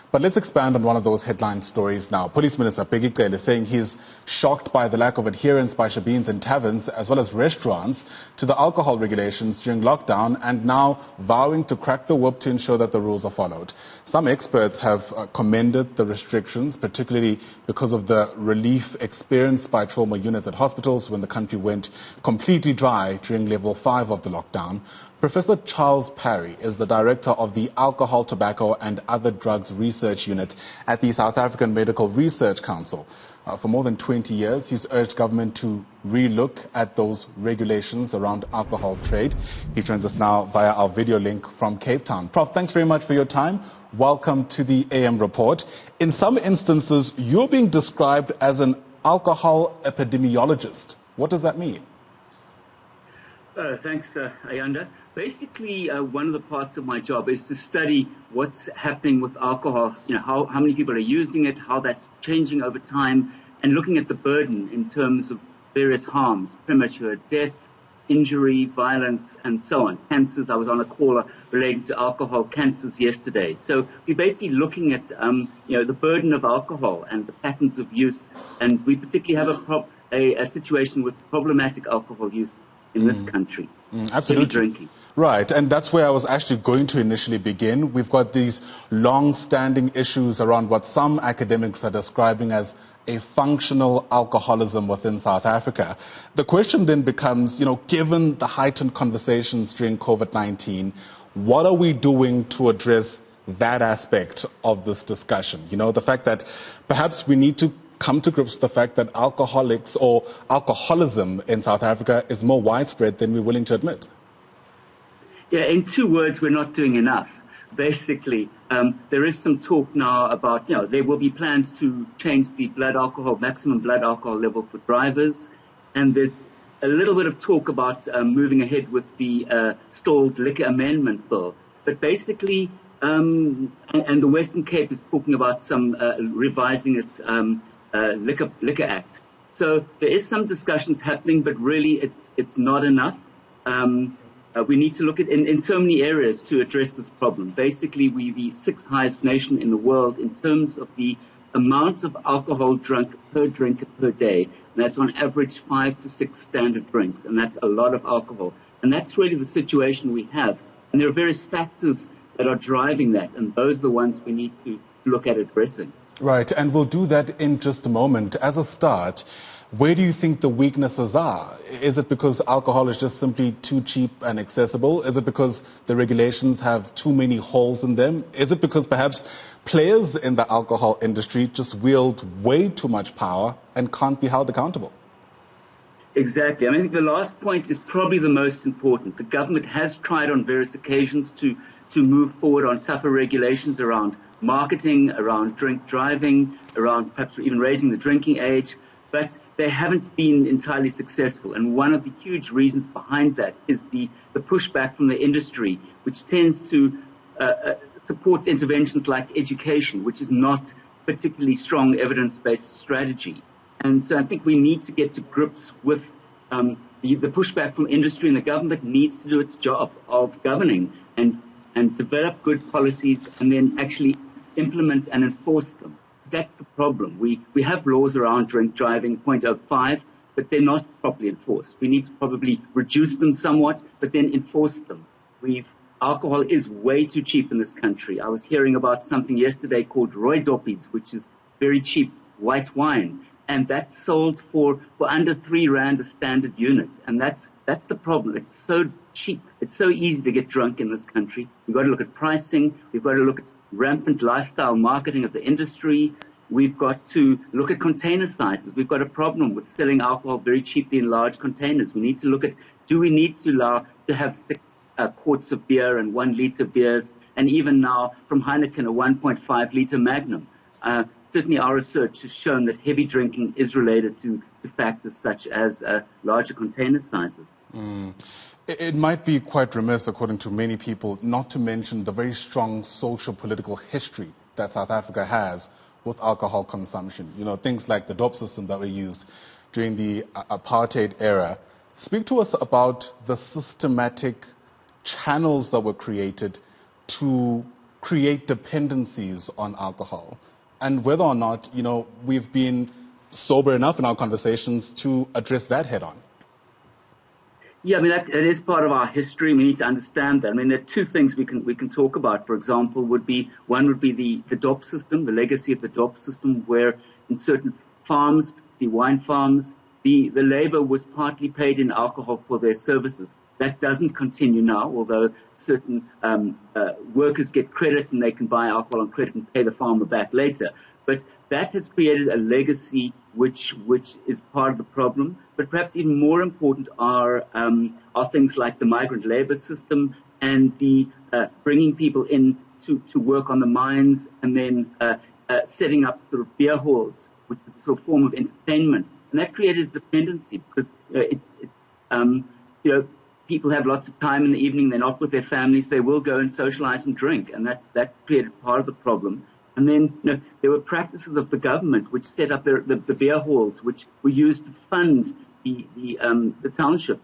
But let's expand on one of those headline stories now. Police Minister Peggy Cele is saying he's shocked by the lack of adherence by shebeens and taverns as well as restaurants to the alcohol regulations during lockdown, and now vowing to crack the whip to ensure that the rules are followed. Some experts have commended the restrictions, particularly because of the relief experienced by trauma units at hospitals when the country went completely dry during level 5 of the lockdown. Professor Charles Parry is the director of the Alcohol, Tobacco and Other Drugs Research Unit at the South African Medical Research Council. For more than 20 years, he's urged government to relook at those regulations around alcohol trade. He joins us now via our video link from Cape Town. Prof, thanks very much for your time. Welcome to the AM report. In some instances, you're being described as an alcohol epidemiologist. What does that mean? Thanks, Ayanda. Basically, one of the parts of my job is to study what's happening with alcohol, how many people are using it, how that's changing over time, and looking at the burden in terms of various harms, premature death, injury, violence, and so on. Cancers, I was on a call relating to alcohol cancers yesterday. So we're basically looking at, the burden of alcohol and the patterns of use, and we particularly have a situation with problematic alcohol use in this country. Absolutely. Drinking. Right, and that's where I was actually going to initially begin. We've got these long-standing issues around what some academics are describing as a functional alcoholism within South Africa. The question then becomes, given the heightened conversations during COVID-19, what are we doing to address that aspect of this discussion? The fact that perhaps we need to come to grips with the fact that alcoholics or alcoholism in South Africa is more widespread than we're willing to admit. Yeah, in 2 words, we're not doing enough. Basically, there is some talk now about, there will be plans to change the maximum blood alcohol level for drivers. And there's a little bit of talk about moving ahead with the stalled liquor amendment bill. But basically, and the Western Cape is talking about some revising its Liquor Act. So there is some discussions happening, but really it's not enough. We need to look at in so many areas to address this problem. Basically, we're the 6th highest nation in the world in terms of the amount of alcohol drunk per drinker per day. And that's on average 5 to 6 standard drinks. And that's a lot of alcohol. And that's really the situation we have. And there are various factors that are driving that. And those are the ones we need to look at addressing. Right, and we'll do that in just a moment. As a start, where do you think the weaknesses are? Is it because alcohol is just simply too cheap and accessible? Is it because the regulations have too many holes in them? Is it because perhaps players in the alcohol industry just wield way too much power and can't be held accountable? Exactly. I think the last point is probably the most important. The government has tried on various occasions to move forward on tougher regulations around marketing, around drink driving, around perhaps even raising the drinking age, but they haven't been entirely successful. And one of the huge reasons behind that is the pushback from the industry, which tends to support interventions like education, which is not particularly strong evidence-based strategy. And so I think we need to get to grips with the pushback from industry, and the government needs to do its job of governing and develop good policies and then actually implement and enforce them. That's the problem. We have laws around drink driving 0.05, but they're not properly enforced. We need to probably reduce them somewhat, but then enforce them. Alcohol is way too cheap in this country. I was hearing about something yesterday called Roy Doppies, which is very cheap white wine, and that's sold for under 3 rand a standard unit. And that's the problem. It's so cheap. It's so easy to get drunk in this country. We've got to look at pricing. We've got to look at rampant lifestyle marketing of the industry. We've got to look at container sizes. We've got a problem with selling alcohol very cheaply in large containers. We need to look at, do we need to have 6 quarts of beer and 1 liter beers, and even now from Heineken a 1.5 liter Magnum. Certainly our research has shown that heavy drinking is related to factors such as larger container sizes. It might be quite remiss, according to many people, not to mention the very strong social-political history that South Africa has with alcohol consumption. Things like the dope system that were used during the apartheid era. Speak to us about the systematic channels that were created to create dependencies on alcohol, and whether or not, we've been sober enough in our conversations to address that head on. Yeah, I mean, that is part of our history. We need to understand that. I mean, there are two things we can talk about. For example, one would be the DOP system, the legacy of the DOP system, where in certain farms, the wine farms, the labor was partly paid in alcohol for their services. That doesn't continue now, although certain workers get credit and they can buy alcohol on credit and pay the farmer back later. But that has created a legacy which is part of the problem. But perhaps even more important are things like the migrant labor system and the bringing people in to work on the mines, and then setting up sort of beer halls, which is a sort of form of entertainment. And that created dependency because people have lots of time in the evening. They're not with their families. They will go and socialize and drink, and that created part of the problem. And then there were practices of the government which set up the beer halls, which were used to fund the townships.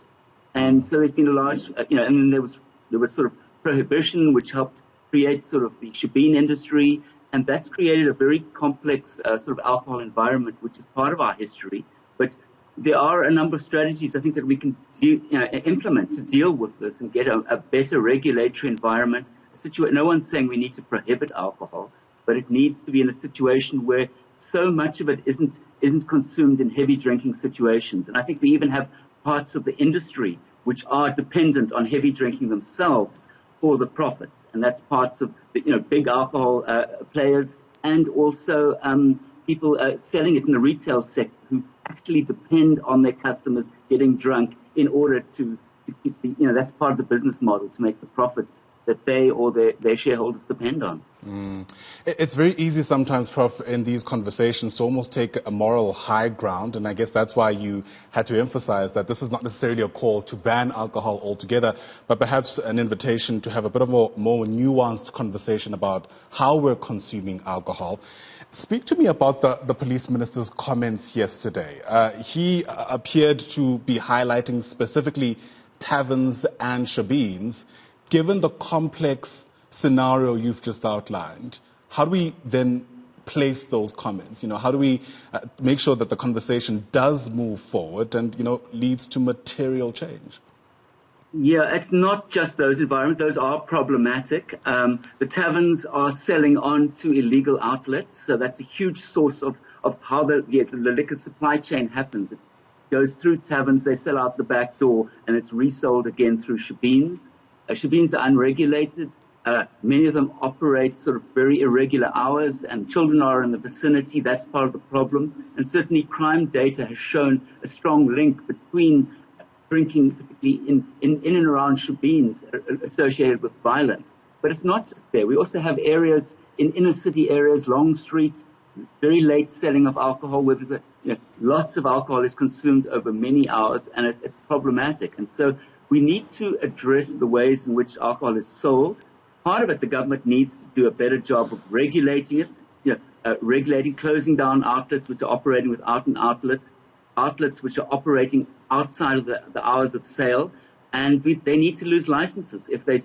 And so there's been a large, and then there was sort of prohibition, which helped create sort of the shebeen industry, and that's created a very complex sort of alcohol environment, which is part of our history. But there are a number of strategies I think that we can implement to deal with this and get a better regulatory environment. No one's saying we need to prohibit alcohol, but it needs to be in a situation where so much of it isn't consumed in heavy drinking situations. And I think we even have parts of the industry which are dependent on heavy drinking themselves for the profits. And that's parts of the, big alcohol players, and also people selling it in the retail sector who actually depend on their customers getting drunk in order to keep that's part of the business model, to make the profits that they or their shareholders depend on. It's very easy sometimes, Prof, in these conversations to almost take a moral high ground, and I guess that's why you had to emphasize that this is not necessarily a call to ban alcohol altogether, but perhaps an invitation to have a bit of a more nuanced conversation about how we're consuming alcohol. Speak to me about the police minister's comments yesterday. He appeared to be highlighting specifically taverns and shebeens. Given the complex scenario you've just outlined, how do we then place those comments? How do we make sure that the conversation does move forward and, leads to material change? Yeah, it's not just those environments. Those are problematic. The taverns are selling on to illegal outlets, so that's a huge source of how the liquor supply chain happens. It goes through taverns, they sell out the back door, and it's resold again through shebeens. Shebeens are unregulated. Many of them operate sort of very irregular hours, and children are in the vicinity. That's part of the problem. And certainly crime data has shown a strong link between drinking, particularly in and around shebeens, associated with violence. But it's not just there. We also have areas in inner city areas, long streets, very late selling of alcohol, where there's lots of alcohol is consumed over many hours, and it's problematic. And so we need to address the ways in which alcohol is sold. Part of it, the government needs to do a better job of regulating it, closing down outlets which are operating without an outlets which are operating outside of the hours of sale, and they need to lose licenses if they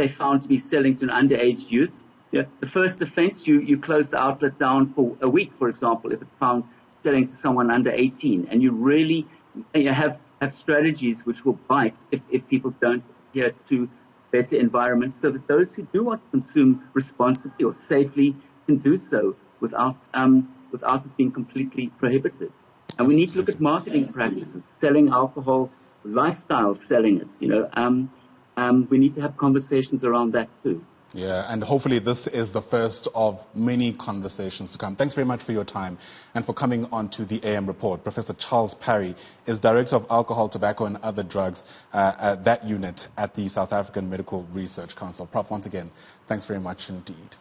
found to be selling to an underage youth. The first offence, you close the outlet down for a week, for example, if it's found selling to someone under 18, and you really have strategies which will bite if people don't adhere to better environments, so that those who do want to consume responsibly or safely can do so without it being completely prohibited. And we need to look at marketing practices, selling alcohol, lifestyle selling it. We need to have conversations around that too. Yeah, and hopefully this is the first of many conversations to come. Thanks very much for your time and for coming on to the AM Report. Professor Charles Parry is Director of Alcohol, Tobacco and Other Drugs at that unit at the South African Medical Research Council. Prof, once again, thanks very much indeed.